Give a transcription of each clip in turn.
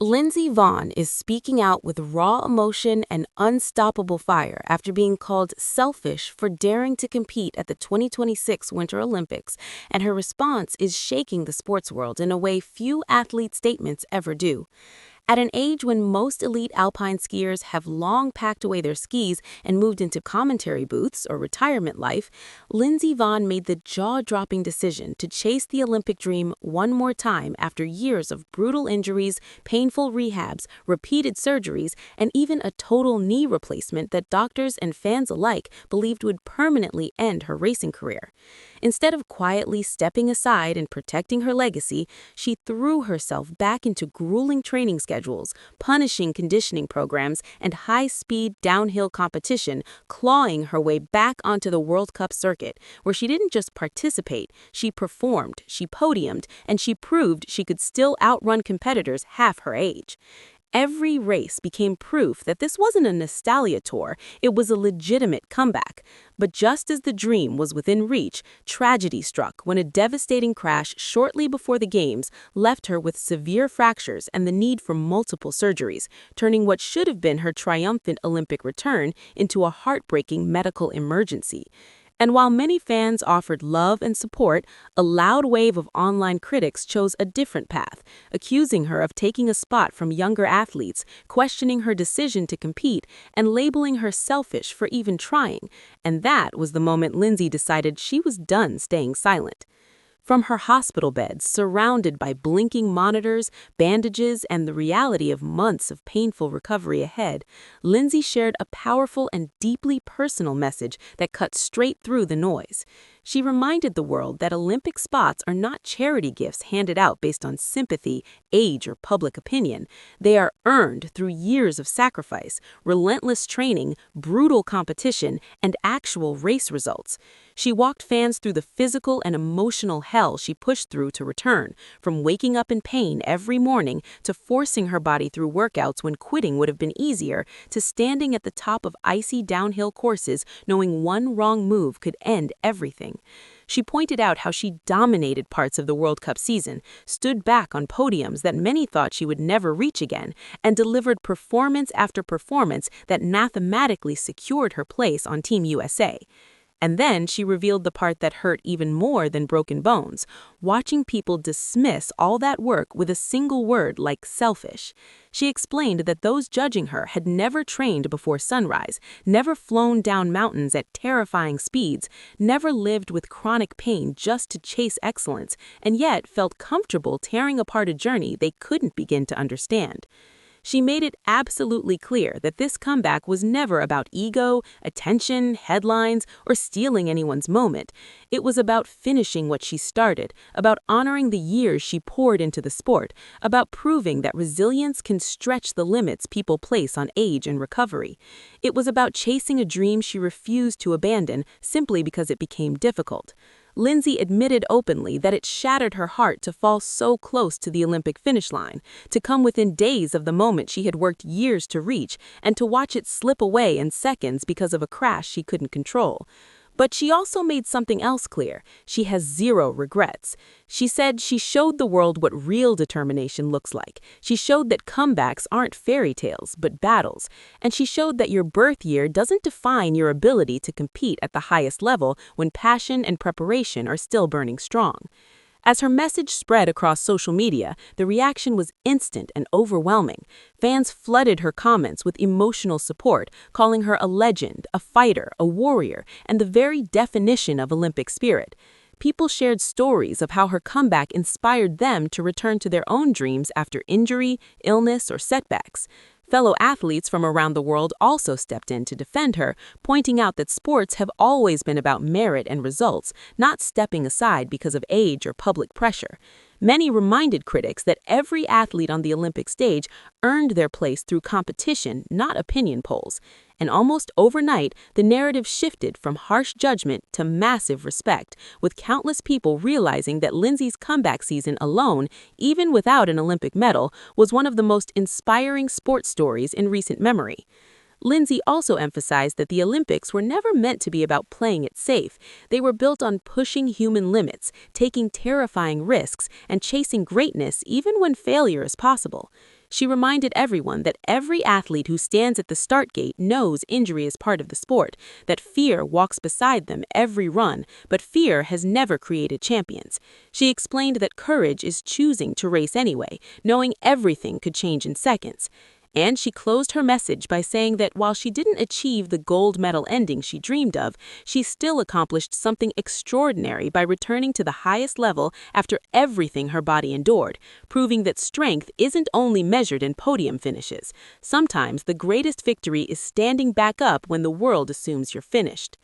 Lindsey Vonn is speaking out with raw emotion and unstoppable fire after being called selfish for daring to compete at the 2026 Winter Olympics, and her response is shaking the sports world in a way few athlete statements ever do. At an age when most elite alpine skiers have long packed away their skis and moved into commentary booths or retirement life, Lindsey Vonn made the jaw-dropping decision to chase the Olympic dream one more time after years of brutal injuries, painful rehabs, repeated surgeries, and even a total knee replacement that doctors and fans alike believed would permanently end her racing career. Instead of quietly stepping aside and protecting her legacy, she threw herself back into grueling training schedules, punishing conditioning programs, and high-speed downhill competition, clawing her way back onto the World Cup circuit, where she didn't just participate, she performed, she podiumed, and she proved she could still outrun competitors half her age. Every race became proof that this wasn't a nostalgia tour, it was a legitimate comeback. But just as the dream was within reach, tragedy struck when a devastating crash shortly before the Games left her with severe fractures and the need for multiple surgeries, turning what should have been her triumphant Olympic return into a heartbreaking medical emergency. And while many fans offered love and support, a loud wave of online critics chose a different path, accusing her of taking a spot from younger athletes, questioning her decision to compete, and labeling her selfish for even trying. And that was the moment Lindsey decided she was done staying silent. From her hospital bed, surrounded by blinking monitors, bandages, and the reality of months of painful recovery ahead, Lindsey shared a powerful and deeply personal message that cut straight through the noise. She reminded the world that Olympic spots are not charity gifts handed out based on sympathy, age, or public opinion. They are earned through years of sacrifice, relentless training, brutal competition, and actual race results. She walked fans through the physical and emotional hell she pushed through to return, from waking up in pain every morning to forcing her body through workouts when quitting would have been easier, to standing at the top of icy downhill courses knowing one wrong move could end everything. She pointed out how she dominated parts of the World Cup season, stood back on podiums that many thought she would never reach again, and delivered performance after performance that mathematically secured her place on Team USA. And then she revealed the part that hurt even more than broken bones, watching people dismiss all that work with a single word like selfish. She explained that those judging her had never trained before sunrise, never flown down mountains at terrifying speeds, never lived with chronic pain just to chase excellence, and yet felt comfortable tearing apart a journey they couldn't begin to understand. She made it absolutely clear that this comeback was never about ego, attention, headlines, or stealing anyone's moment. It was about finishing what she started, about honoring the years she poured into the sport, about proving that resilience can stretch the limits people place on age and recovery. It was about chasing a dream she refused to abandon simply because it became difficult. Lindsey admitted openly that it shattered her heart to fall so close to the Olympic finish line, to come within days of the moment she had worked years to reach, and to watch it slip away in seconds because of a crash she couldn't control. But she also made something else clear. She has zero regrets. She said she showed the world what real determination looks like. She showed that comebacks aren't fairy tales, but battles. And she showed that your birth year doesn't define your ability to compete at the highest level when passion and preparation are still burning strong. As her message spread across social media, the reaction was instant and overwhelming. Fans flooded her comments with emotional support, calling her a legend, a fighter, a warrior, and the very definition of Olympic spirit. People shared stories of how her comeback inspired them to return to their own dreams after injury, illness, or setbacks. Fellow athletes from around the world also stepped in to defend her, pointing out that sports have always been about merit and results, not stepping aside because of age or public pressure. Many reminded critics that every athlete on the Olympic stage earned their place through competition, not opinion polls. And almost overnight, the narrative shifted from harsh judgment to massive respect, with countless people realizing that Lindsey's comeback season alone, even without an Olympic medal, was one of the most inspiring sports stories in recent memory. Lindsey also emphasized that the Olympics were never meant to be about playing it safe. They were built on pushing human limits, taking terrifying risks, and chasing greatness even when failure is possible. She reminded everyone that every athlete who stands at the start gate knows injury is part of the sport, that fear walks beside them every run, but fear has never created champions. She explained that courage is choosing to race anyway, knowing everything could change in seconds. And she closed her message by saying that while she didn't achieve the gold medal ending she dreamed of, she still accomplished something extraordinary by returning to the highest level after everything her body endured, proving that strength isn't only measured in podium finishes. Sometimes the greatest victory is standing back up when the world assumes you're finished.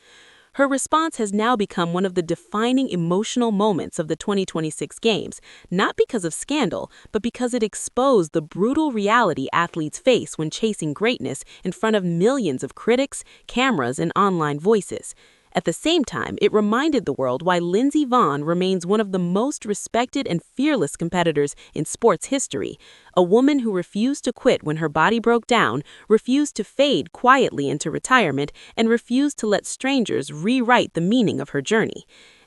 Her response has now become one of the defining emotional moments of the 2026 Games, not because of scandal, but because it exposed the brutal reality athletes face when chasing greatness in front of millions of critics, cameras, and online voices. At the same time, it reminded the world why Lindsey Vonn remains one of the most respected and fearless competitors in sports history, a woman who refused to quit when her body broke down, refused to fade quietly into retirement, and refused to let strangers rewrite the meaning of her journey.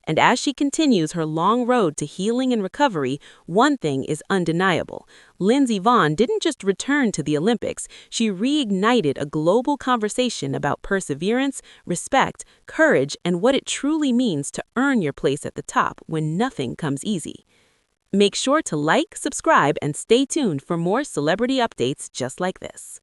And as she continues her long road to healing and recovery, one thing is undeniable. Lindsey Vonn didn't just return to the Olympics, she reignited a global conversation about perseverance, respect, courage, and what it truly means to earn your place at the top when nothing comes easy. Make sure to like, subscribe, and stay tuned for more celebrity updates just like this.